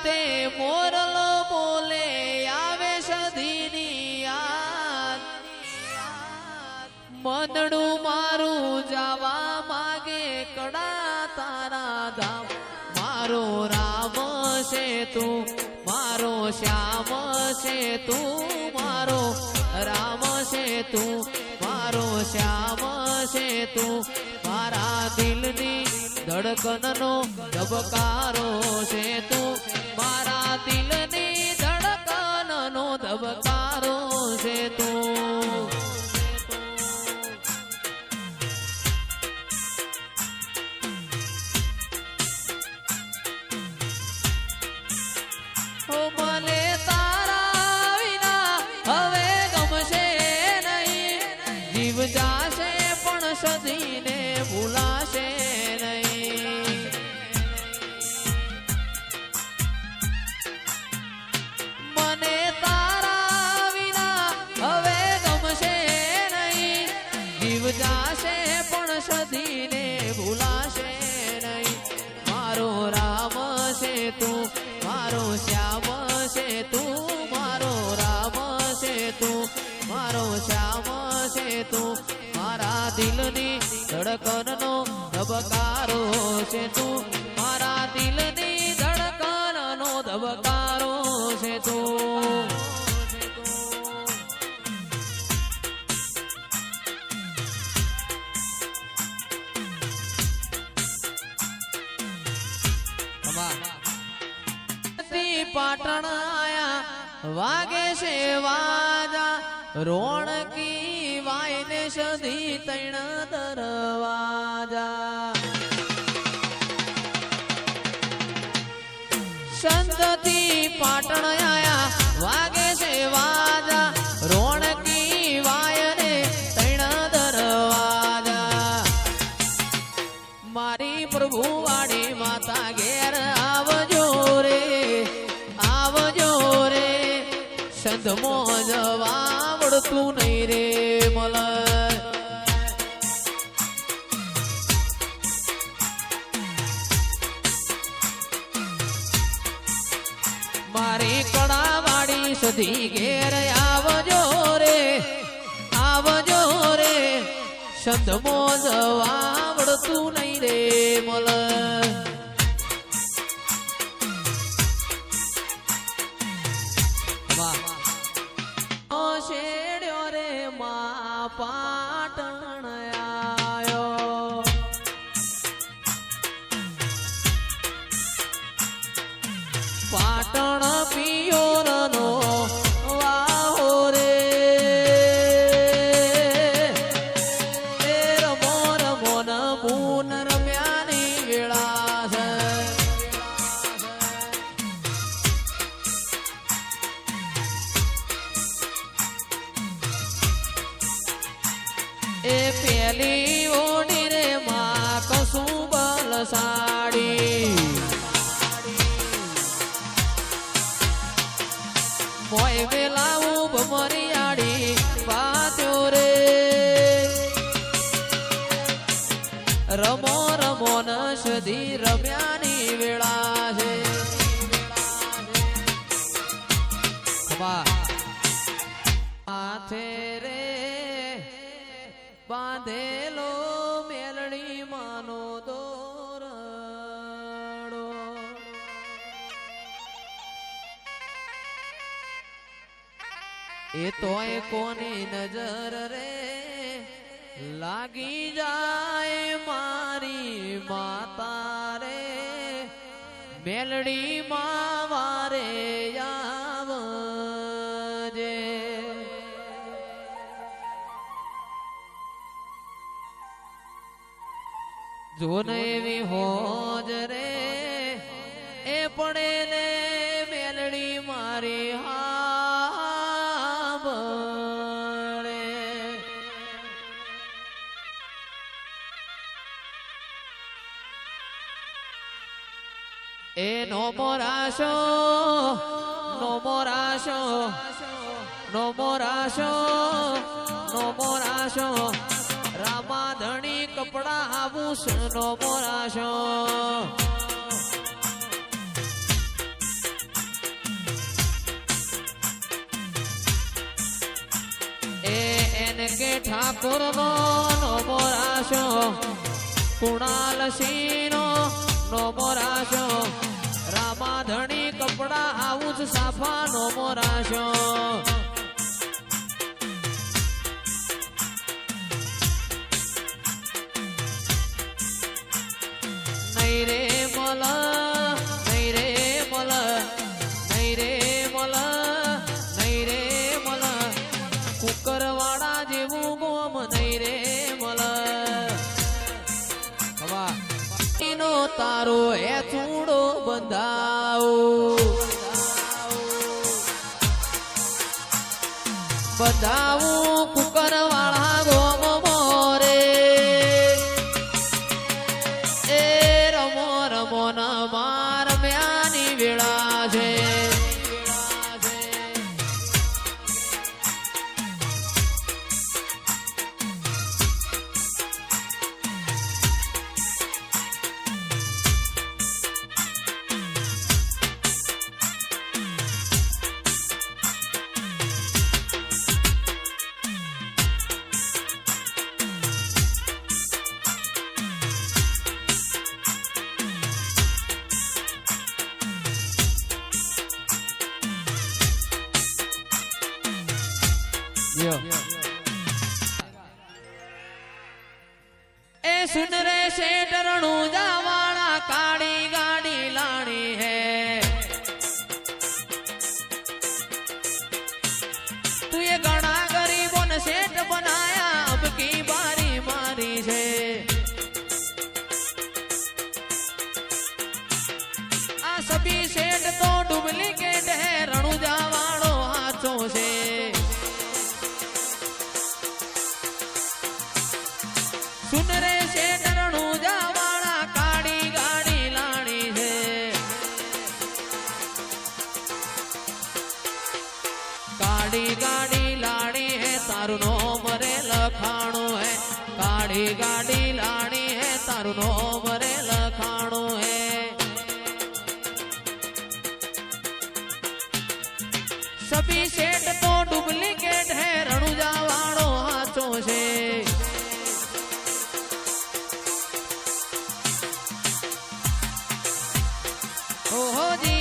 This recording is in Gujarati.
તે મોરલો બોલે આવે સધીની યાદ મનડું મારું જવા માગે કડા તારા ધામ મારો રામ છે તું મારો શ્યામ છે તું મારો રામ છે તું મારો શ્યામ છે તું મારા દિલની ધડકનનો ધબકારો છે તું મારા દિલની ધડકનનો ધબકારો છે તું મને તારા વિના હવે ગમશે નહીં જીવ જાશે પણ સદીને ભૂલાશે નહીં મને તારા વિના હવે ગમશે નહીં જીવ જાશે પણ સદીને ભૂલાશે નહીં મારો રામ છે તું મારો શ્યામ છે તું મારો રામ છે તું મારો શ્યામ છે તું મારા દિલની ધડકનનો ધબકારો છે તું મારા દિલની ધડકનનો ધબકારો છે તું પાટણ આયા વાગે છે વાજા રોણકી વાયને સધી તૈણ દરવાજા સંતથી પાટણ આયા વાગે છે વાજા રોણકી વાયને તૈણ દરવાજા મારી પ્રભુ વાડી માતા ઘેર આવજો રે સંધમો જવા વળતું નહીં રે મલ મારી કડાવાડી સધી ઘેર આવજો રે સંધમો જવા વળતું નહીં રે મલ શેડ્યો રે મા પાટણ આયો પાટણ પિયોરનો વાહો રે રમો રમો ન બૂન રમ્યાની વેળા છે એ પેલી ઓડી રે માં કસું બલ સાડી મોય વેલાવું ભમરિયાળી પાત્યો રે રમો રમો ન સધી રમ્યાની વેળા છે હાથે રે બાંધેલો મેલડી માનો દોરડો એ તોય કોની નજર રે લાગી જાય મારી માતા રે મેલડી માં વારે આવજે જોન એવી હોજ રે એ પડે ને મેલડી મારી હાબળે એ નો મોરાશો નો મોરાશો નો મોરાશો નો મોરાશો રામા ધણી કપડા આભૂષણો મોરાશો એને કે ઠાકોર નો મોરાશો કુણાલ સિંહનો નો મોરાશો રામાધણી કપડા આવું જ સાફા નો મોરાશો નહીં રે મલ નહીં રે મલ નહીં રે મલ નહીં રે મલ કુકરવાડા જેવું ગોમ નહીં રે મલ નો તારો એ ચૂડો બંધાવો બંધાવું કુકરવાળા ગોમ મોરે એ રમો રમો ન માર મ્યાની વેળા છે ए सुन रे सेठ रणूजा वाला काड़ी गाड़ी लानी है तू ये गणा गरीबों ने सेठ बनाया अब की बारी मारी है आ सभी सेठ तो डुप्लीकेट है रणूजा वालों हाथों से सुन रे सेठ रणूजा वाला काड़ी गाड़ी लानी है काड़ी गाड़ी लानी है तारू नो मरे लखाणो है काड़ी गाड़ी लानी है तारू नो मरे लखाणो है सभी सेठ तो डुप्लीकेट है रणूजा वालों हाथों से ओहो जी